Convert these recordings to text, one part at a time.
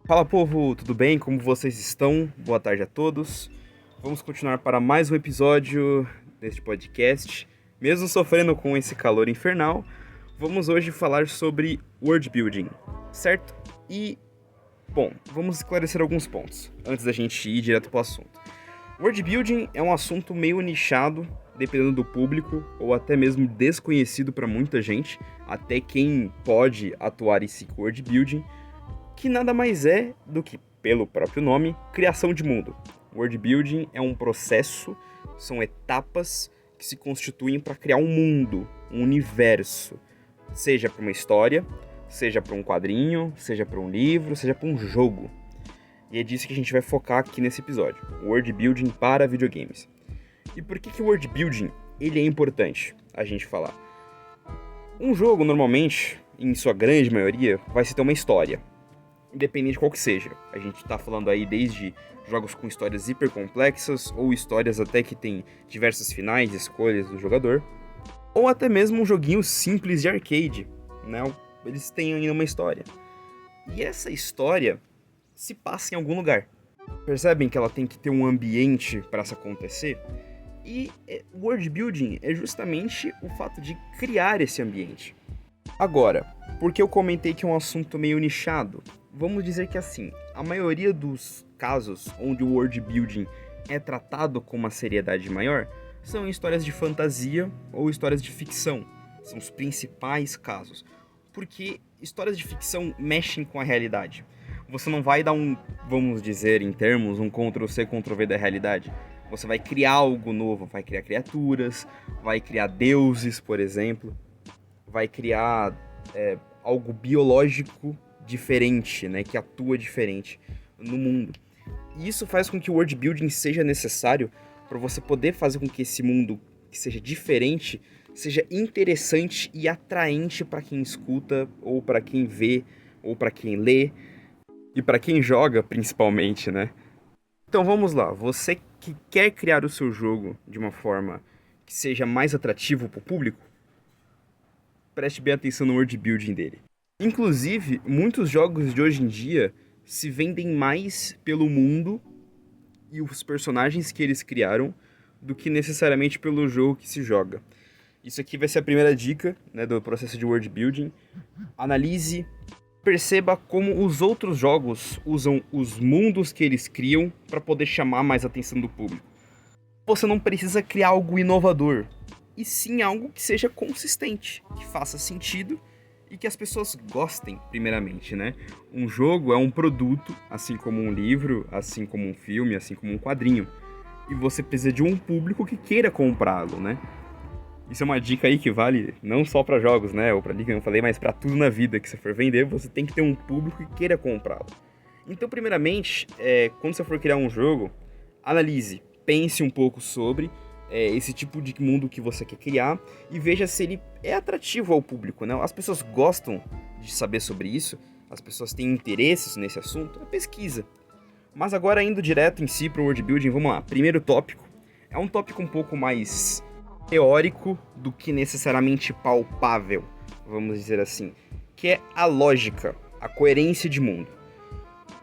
Fala povo, tudo bem? Como vocês estão? Boa tarde a todos. Vamos continuar para mais um episódio deste podcast. Mesmo sofrendo com esse calor infernal, vamos hoje falar sobre world building, certo? Bom, vamos esclarecer alguns pontos antes da gente ir direto para o assunto. World building é um assunto meio nichado, dependendo do público, ou até mesmo desconhecido para muita gente, até quem pode atuar esse world building, que nada mais é do que, pelo próprio nome, criação de mundo. World building é um processo, são etapas que se constituem para criar um mundo, um universo, seja para uma história, seja para um quadrinho, seja para um livro, seja para um jogo. E é disso que a gente vai focar aqui nesse episódio, world building para videogames. E por que o world building ele é importante a gente falar? Um jogo, normalmente, em sua grande maioria, vai se ter uma história, independente de qual que seja. A gente tá falando aí desde jogos com histórias hipercomplexas, ou histórias até que tem diversos finais, escolhas do jogador, ou até mesmo um joguinho simples de arcade, né? Eles têm ainda uma história. E essa história se passa em algum lugar. Percebem que ela tem que ter um ambiente para isso acontecer? E world building é justamente o fato de criar esse ambiente. Agora, porque eu comentei que é um assunto meio nichado, vamos dizer que assim, a maioria dos casos onde o world building é tratado com uma seriedade maior são histórias de fantasia ou histórias de ficção. São os principais casos. Porque histórias de ficção mexem com a realidade. Você não vai dar vamos dizer em termos, um Ctrl+C, Ctrl+V da realidade. Você vai criar algo novo, vai criar criaturas, vai criar deuses, por exemplo, vai criar algo biológico diferente, né, que atua diferente no mundo. E isso faz com que o world building seja necessário para você poder fazer com que esse mundo que seja diferente seja interessante e atraente para quem escuta, ou para quem vê, ou para quem lê, e para quem joga principalmente, né? Então vamos lá, você que quer criar o seu jogo de uma forma que seja mais atrativo para o público, preste bem atenção no world building dele. Inclusive, muitos jogos de hoje em dia se vendem mais pelo mundo e os personagens que eles criaram do que necessariamente pelo jogo que se joga. Isso aqui vai ser a primeira dica, né, do processo de world building. Analise, perceba como os outros jogos usam os mundos que eles criam para poder chamar mais a atenção do público. Você não precisa criar algo inovador, e sim algo que seja consistente, que faça sentido e que as pessoas gostem, primeiramente, né? Um jogo é um produto, assim como um livro, assim como um filme, assim como um quadrinho. E você precisa de um público que queira comprá-lo, né? Isso é uma dica aí que vale não só para jogos, né? Ou para livro, que eu falei, mas para tudo na vida que você for vender, você tem que ter um público que queira comprá-lo. Então, primeiramente, quando você for criar um jogo, analise, pense um pouco sobre esse tipo de mundo que você quer criar e veja se ele é atrativo ao público, né? As pessoas gostam de saber sobre isso, as pessoas têm interesses nesse assunto, é pesquisa. Mas agora indo direto em si para o world building, vamos lá. Primeiro tópico, é um tópico um pouco mais teórico do que necessariamente palpável, vamos dizer assim, que é a lógica, a coerência de mundo.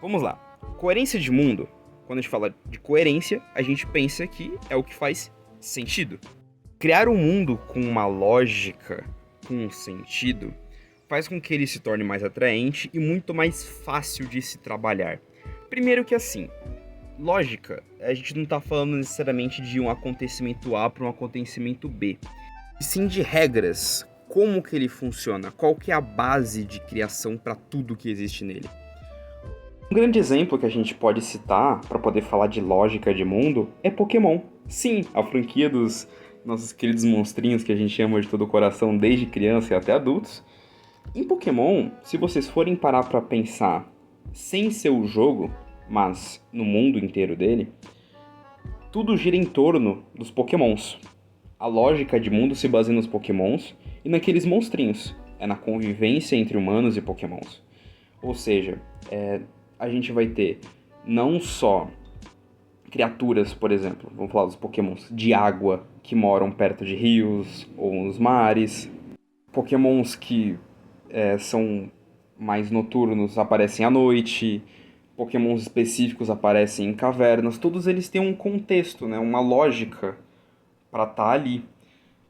Vamos lá. Coerência de mundo, quando a gente fala de coerência, a gente pensa que é o que faz sentido. Criar um mundo com uma lógica, com um sentido, faz com que ele se torne mais atraente e muito mais fácil de se trabalhar. Primeiro que assim, lógica, a gente não está falando necessariamente de um acontecimento A para um acontecimento B, e sim de regras, como que ele funciona, qual que é a base de criação para tudo que existe nele. Um grande exemplo que a gente pode citar para poder falar de lógica de mundo é Pokémon. Sim, a franquia dos nossos queridos monstrinhos que a gente ama de todo o coração desde criança e até adultos. Em Pokémon, se vocês forem parar para pensar sem ser o jogo, mas no mundo inteiro dele, tudo gira em torno dos Pokémons. A lógica de mundo se baseia nos Pokémons e naqueles monstrinhos. É na convivência entre humanos e Pokémons. Ou seja, a gente vai ter não só criaturas, por exemplo, vamos falar dos Pokémons de água que moram perto de rios ou nos mares, Pokémons que são mais noturnos, aparecem à noite, Pokémons específicos aparecem em cavernas, todos eles têm um contexto, né? Uma lógica para estar ali.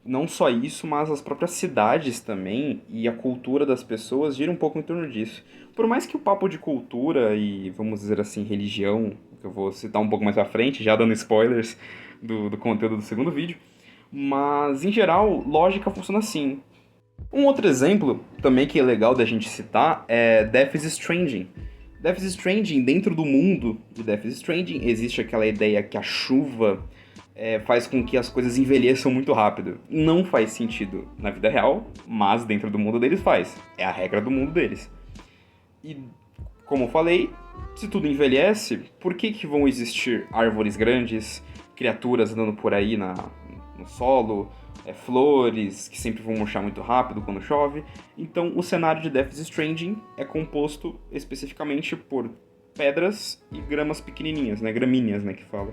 Não só isso, mas as próprias cidades também e a cultura das pessoas gira um pouco em torno disso. Por mais que o papo de cultura e, vamos dizer assim, religião, que eu vou citar um pouco mais à frente, já dando spoilers do conteúdo do segundo vídeo, mas em geral, lógica funciona assim. Um outro exemplo também que é legal da gente citar é Death is Stranding. Death is Stranding, dentro do mundo de Death is Stranding, existe aquela ideia que a chuva faz com que as coisas envelheçam muito rápido. Não faz sentido na vida real, mas dentro do mundo deles faz. É a regra do mundo deles. E, como eu falei, se tudo envelhece, por que vão existir árvores grandes, criaturas andando por aí no solo, flores que sempre vão murchar muito rápido quando chove? Então, o cenário de Death is Stranding é composto especificamente por pedras e gramas pequenininhas, né? Gramíneas, né, que fala.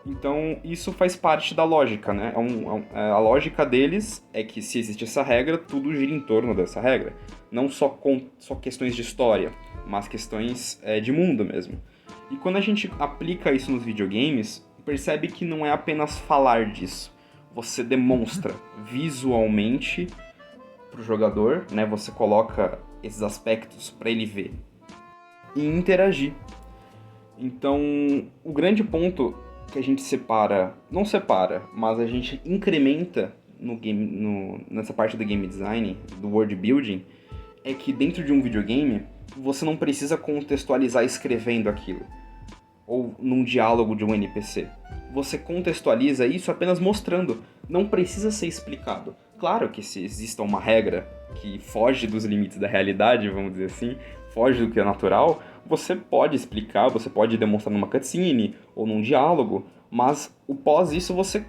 Então, isso faz parte da lógica, né? A lógica deles é que se existe essa regra, tudo gira em torno dessa regra. Não só questões de história, mas questões de mundo mesmo. E quando a gente aplica isso nos videogames, percebe que não é apenas falar disso. Você demonstra visualmente pro jogador, né? Você coloca esses aspectos para ele ver e interagir. Então, o grande ponto que a gente não separa, mas a gente incrementa nessa parte do game design, do world building, é que dentro de um videogame, você não precisa contextualizar escrevendo aquilo, ou num diálogo de um NPC. Você contextualiza isso apenas mostrando, não precisa ser explicado. Claro que se exista uma regra que foge dos limites da realidade, vamos dizer assim, foge do que é natural, você pode explicar, você pode demonstrar numa cutscene ou num diálogo, mas o pós isso você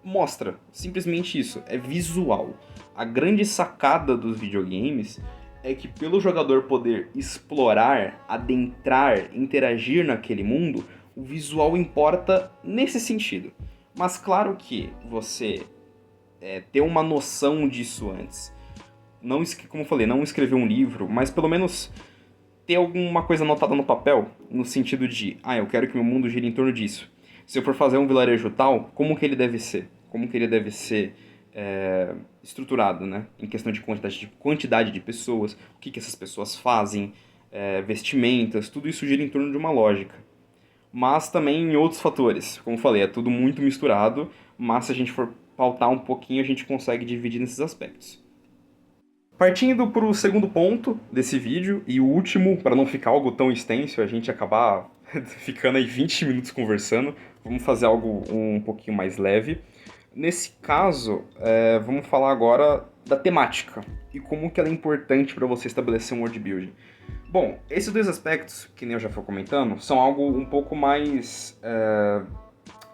mostra. Simplesmente isso, é visual. A grande sacada dos videogames é que pelo jogador poder explorar, adentrar, interagir naquele mundo, o visual importa nesse sentido. Mas claro que você ter uma noção disso antes. Não, como eu falei, não escrever um livro, mas pelo menos ter alguma coisa anotada no papel, no sentido de, eu quero que meu mundo gire em torno disso. Se eu for fazer um vilarejo tal, como que ele deve ser? Como que ele deve ser estruturado, né? Em questão de quantidade de pessoas, o que essas pessoas fazem, vestimentas, tudo isso gira em torno de uma lógica. Mas também em outros fatores. Como eu falei, é tudo muito misturado, mas se a gente for pautar um pouquinho, a gente consegue dividir nesses aspectos. Partindo para o segundo ponto desse vídeo, e o último, para não ficar algo tão extenso, a gente acabar ficando aí 20 minutos conversando, vamos fazer algo um pouquinho mais leve. Nesse caso, vamos falar agora da temática e como que ela é importante para você estabelecer um world building. Bom, esses dois aspectos, que nem eu já fui comentando, são algo um pouco mais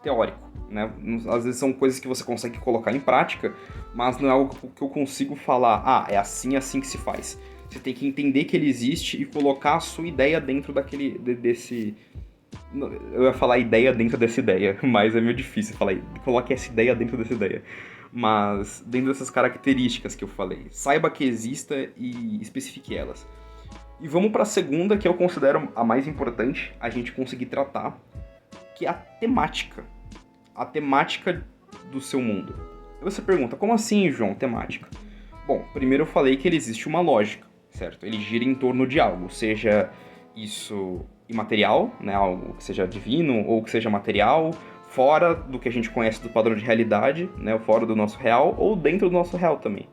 teórico, né? Às vezes são coisas que você consegue colocar em prática, mas não é algo que eu consigo falar, é assim que se faz. Você tem que entender que ele existe e colocar a sua ideia dentro desse... Eu ia falar ideia dentro dessa ideia, mas é meio difícil falar. Coloque essa ideia dentro dessa ideia. Mas dentro dessas características que eu falei. Saiba que exista e especifique elas. E vamos para a segunda, que eu considero a mais importante a gente conseguir tratar, que é a temática. A temática do seu mundo. E você pergunta, como assim, João, temática? Bom, primeiro eu falei que ele existe uma lógica, certo? Ele gira em torno de algo, seja isso imaterial, né, algo que seja divino, ou que seja material, fora do que a gente conhece do padrão de realidade, né, fora do nosso real, ou dentro do nosso real também.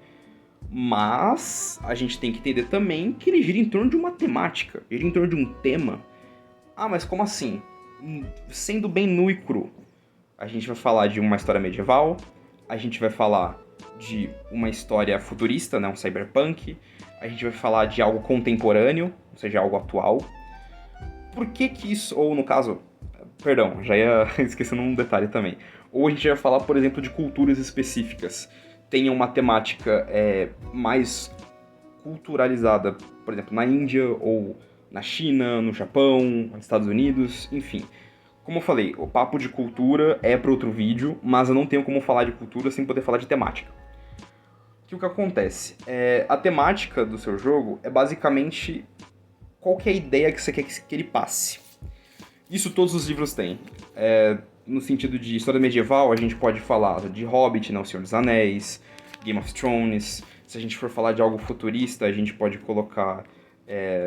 Mas a gente tem que entender também que ele gira em torno de uma temática, gira em torno de um tema. Mas como assim? Sendo bem nu e cru, a gente vai falar de uma história medieval, a gente vai falar de uma história futurista, né, um cyberpunk, a gente vai falar de algo contemporâneo, ou seja, algo atual. Por que isso, ou no caso, perdão, já ia esquecendo um detalhe também. Ou a gente vai falar, por exemplo, de culturas específicas. Tenha uma temática mais culturalizada, por exemplo, na Índia, ou na China, no Japão, nos Estados Unidos, enfim. Como eu falei, o papo de cultura é para outro vídeo, mas eu não tenho como falar de cultura sem poder falar de temática. O que acontece? A temática do seu jogo é basicamente qual que é a ideia que você quer que ele passe. Isso todos os livros têm. No sentido de história medieval, a gente pode falar de Hobbit, né, O Senhor dos Anéis, Game of Thrones. Se a gente for falar de algo futurista, a gente pode colocar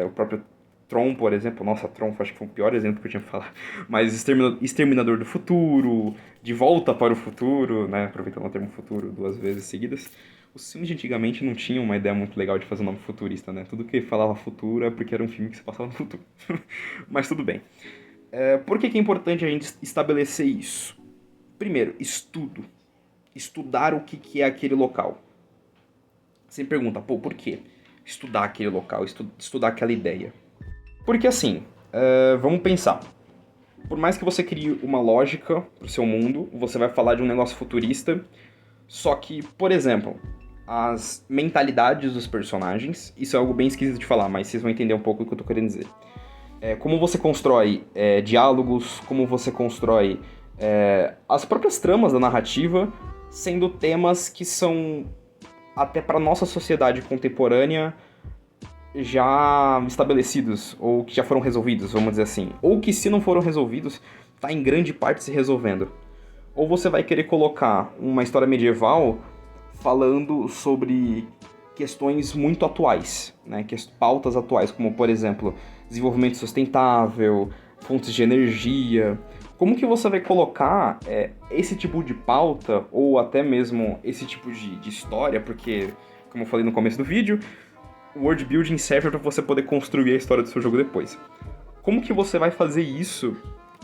o próprio Tron, por exemplo. Nossa, Tron acho que foi o pior exemplo que eu tinha pra falar. Mas Exterminador do Futuro, De Volta para o Futuro, né, aproveitando o termo futuro 2 vezes seguidas. Os filmes de antigamente não tinham uma ideia muito legal de fazer um nome futurista, né? Tudo que falava futuro é porque era um filme que se passava no futuro. Mas tudo bem. Por que é importante a gente estabelecer isso? Primeiro, estudo. Estudar o que é aquele local. Você pergunta, por quê? Estudar aquele local, estudar aquela ideia. Porque assim, vamos pensar. Por mais que você crie uma lógica pro seu mundo, você vai falar de um negócio futurista, só que, por exemplo, as mentalidades dos personagens, isso é algo bem esquisito de falar, mas vocês vão entender um pouco o que eu tô querendo dizer. Como você constrói diálogos, como você constrói as próprias tramas da narrativa, sendo temas que são, até para nossa sociedade contemporânea, já estabelecidos, ou que já foram resolvidos, vamos dizer assim. Ou que, se não foram resolvidos, tá em grande parte se resolvendo. Ou você vai querer colocar uma história medieval falando sobre questões muito atuais, né? Pautas atuais, como, por exemplo, desenvolvimento sustentável, fontes de energia. Como que você vai colocar esse tipo de pauta, ou até mesmo esse tipo de história, porque, como eu falei no começo do vídeo, o world building serve para você poder construir a história do seu jogo depois. Como que você vai fazer isso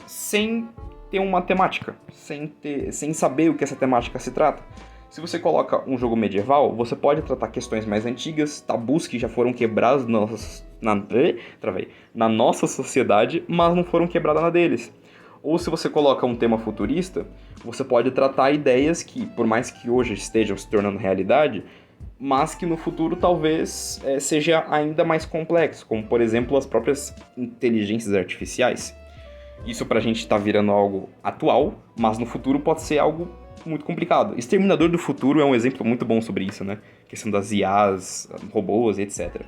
sem ter uma temática, sem saber o que essa temática se trata? Se você coloca um jogo medieval, você pode tratar questões mais antigas, tabus que já foram quebrados na nossa sociedade, mas não foram quebrados na deles. Ou se você coloca um tema futurista, você pode tratar ideias que, por mais que hoje estejam se tornando realidade, mas que no futuro talvez seja ainda mais complexo, como, por exemplo, as próprias inteligências artificiais. Isso pra gente tá virando algo atual, mas no futuro pode ser algo muito complicado. Exterminador do Futuro é um exemplo muito bom sobre isso, né? A questão das IAs, robôs e etc.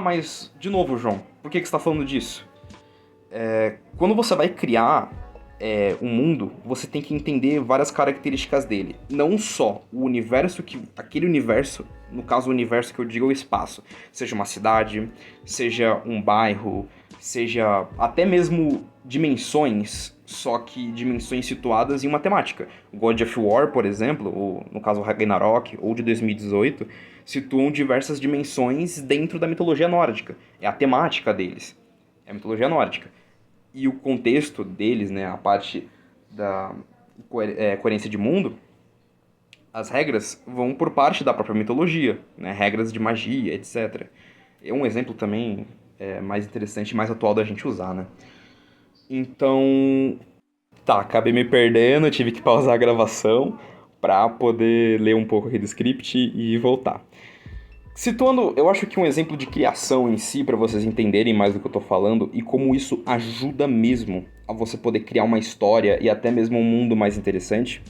Mas, de novo, João, por que você tá falando disso? Quando você vai criar um mundo, você tem que entender várias características dele. Não só o universo, aquele universo, no caso o universo que eu digo é o espaço. Seja uma cidade, seja um bairro, seja até mesmo dimensões, só que dimensões situadas em uma temática. God of War, por exemplo, ou no caso Ragnarok, ou de 2018, situam diversas dimensões dentro da mitologia nórdica. É a temática deles. É a mitologia nórdica. E o contexto deles, né, a parte da coerência de mundo, as regras vão por parte da própria mitologia, né, regras de magia, etc. É um exemplo também mais interessante e mais atual da gente usar, né. Então, acabei me perdendo, tive que pausar a gravação para poder ler um pouco aqui do script e voltar. Situando, eu acho que um exemplo de criação em si, para vocês entenderem mais do que eu tô falando, e como isso ajuda mesmo a você poder criar uma história e até mesmo um mundo mais interessante,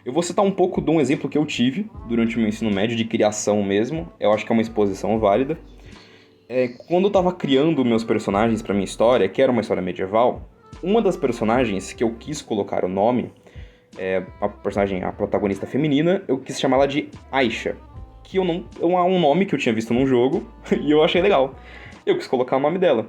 eu vou citar um pouco de um exemplo que eu tive durante o meu ensino médio, de criação mesmo. Eu acho que é uma exposição válida. Quando eu tava criando meus personagens para minha história, que era uma história medieval, uma das personagens que eu quis colocar o nome, a protagonista feminina, eu quis chamá-la de Aisha, que é um nome que eu tinha visto num jogo e eu achei legal. Eu quis colocar o nome dela.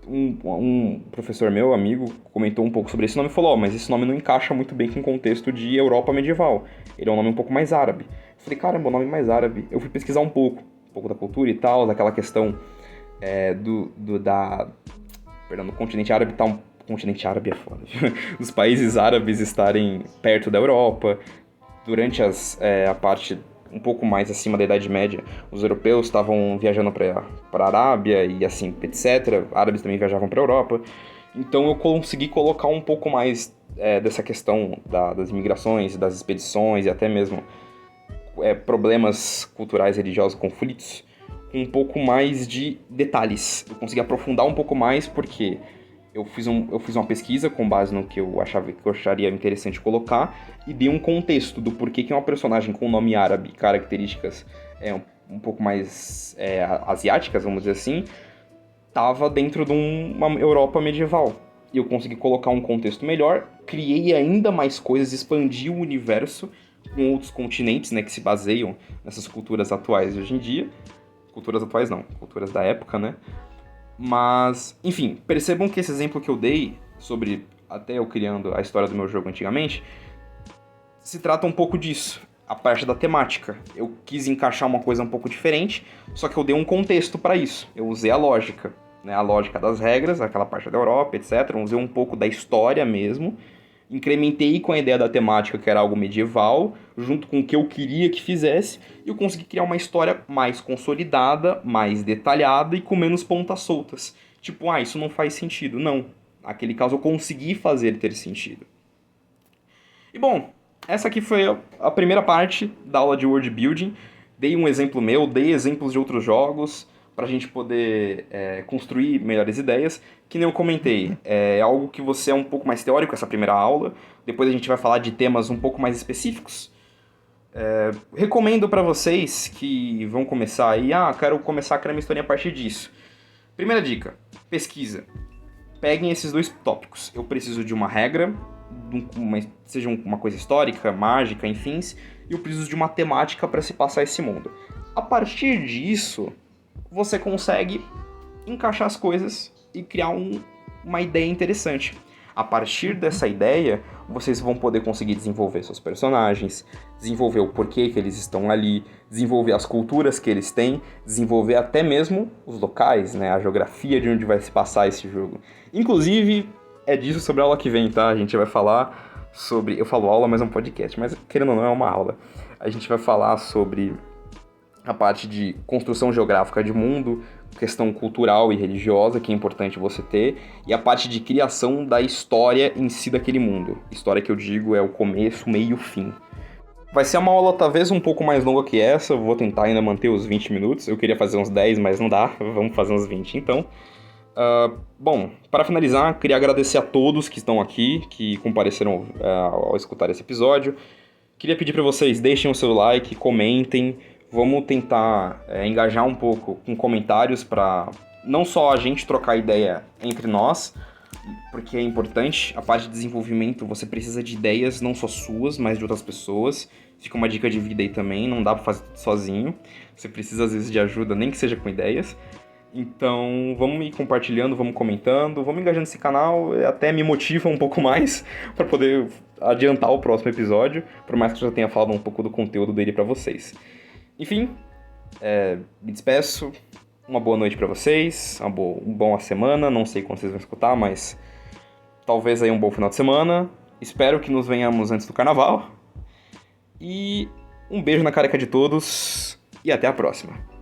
Um professor meu, amigo, comentou um pouco sobre esse nome e falou, mas esse nome não encaixa muito bem com o contexto de Europa medieval. Ele é um nome um pouco mais árabe. Eu falei, caramba, um nome mais árabe. Eu fui pesquisar um pouco da cultura e tal, daquela questão do continente árabe tá continente árabe é foda. Dos países árabes estarem perto da Europa. Durante a parte um pouco mais acima da Idade Média, os europeus estavam viajando para a Arábia e assim, etc. Árabes também viajavam para a Europa. Então eu consegui colocar um pouco mais dessa questão das migrações, das expedições e até mesmo problemas culturais, religiosos, conflitos, com um pouco mais de detalhes. Eu consegui aprofundar um pouco mais porque eu fiz uma pesquisa com base no que eu acharia interessante colocar e dei um contexto do porquê que uma personagem com nome árabe e características um pouco mais asiáticas, vamos dizer assim, estava dentro de uma Europa medieval. E eu consegui colocar um contexto melhor, criei ainda mais coisas, expandi o universo com outros continentes, né, que se baseiam nessas culturas atuais de hoje em dia. Culturas atuais não, culturas da época, né? Mas, enfim, percebam que esse exemplo que eu dei sobre até eu criando a história do meu jogo antigamente, se trata um pouco disso, a parte da temática. Eu quis encaixar uma coisa um pouco diferente, só que eu dei um contexto para isso. Eu usei a lógica, né? A lógica das regras, aquela parte da Europa, etc. Eu usei um pouco da história mesmo, incrementei com a ideia da temática, que era algo medieval, junto com o que eu queria que fizesse, e eu consegui criar uma história mais consolidada, mais detalhada e com menos pontas soltas. Tipo, isso não faz sentido. Não. Naquele caso eu consegui fazer ter sentido. E bom, essa aqui foi a primeira parte da aula de World Building. Dei um exemplo meu, dei exemplos de outros jogos, para a gente poder construir melhores ideias. Que nem eu comentei, é algo que você é um pouco mais teórico, essa primeira aula. Depois a gente vai falar de temas um pouco mais específicos. Recomendo para vocês que vão começar aí, quero começar a criar minha historinha a partir disso. Primeira dica, pesquisa. Peguem esses dois tópicos. Eu preciso de uma regra, seja uma coisa histórica, mágica, enfim, e eu preciso de uma temática para se passar esse mundo. A partir disso, você consegue encaixar as coisas e criar uma ideia interessante. A partir dessa ideia, vocês vão poder conseguir desenvolver seus personagens, desenvolver o porquê que eles estão ali, desenvolver as culturas que eles têm, desenvolver até mesmo os locais, né? A geografia de onde vai se passar esse jogo. Inclusive, é disso sobre a aula que vem, tá? A gente vai falar sobre... Eu falo aula, mas é um podcast, mas querendo ou não é uma aula. A gente vai falar sobre a parte de construção geográfica de mundo, questão cultural e religiosa, que é importante você ter, e a parte de criação da história em si daquele mundo. História que eu digo é o começo, meio e o fim. Vai ser uma aula talvez um pouco mais longa que essa, eu vou tentar ainda manter os 20 minutos. Eu queria fazer uns 10, mas não dá, vamos fazer uns 20 então. Bom, para finalizar, queria agradecer a todos que estão aqui, que compareceram ao escutar esse episódio. Queria pedir para vocês, deixem o seu like, comentem. Vamos tentar engajar um pouco com comentários para não só a gente trocar ideia entre nós, porque é importante. A parte de desenvolvimento, você precisa de ideias não só suas, mas de outras pessoas. Fica uma dica de vida aí também, não dá para fazer tudo sozinho. Você precisa, às vezes, de ajuda, nem que seja com ideias. Então, vamos ir compartilhando, vamos comentando, vamos engajando nesse canal, até me motiva um pouco mais para poder adiantar o próximo episódio, por mais que eu já tenha falado um pouco do conteúdo dele para vocês. Enfim, me despeço, uma boa noite para vocês, uma boa semana, não sei quando vocês vão escutar, mas talvez aí um bom final de semana. Espero que nos venhamos antes do carnaval. E um beijo na careca de todos e até a próxima.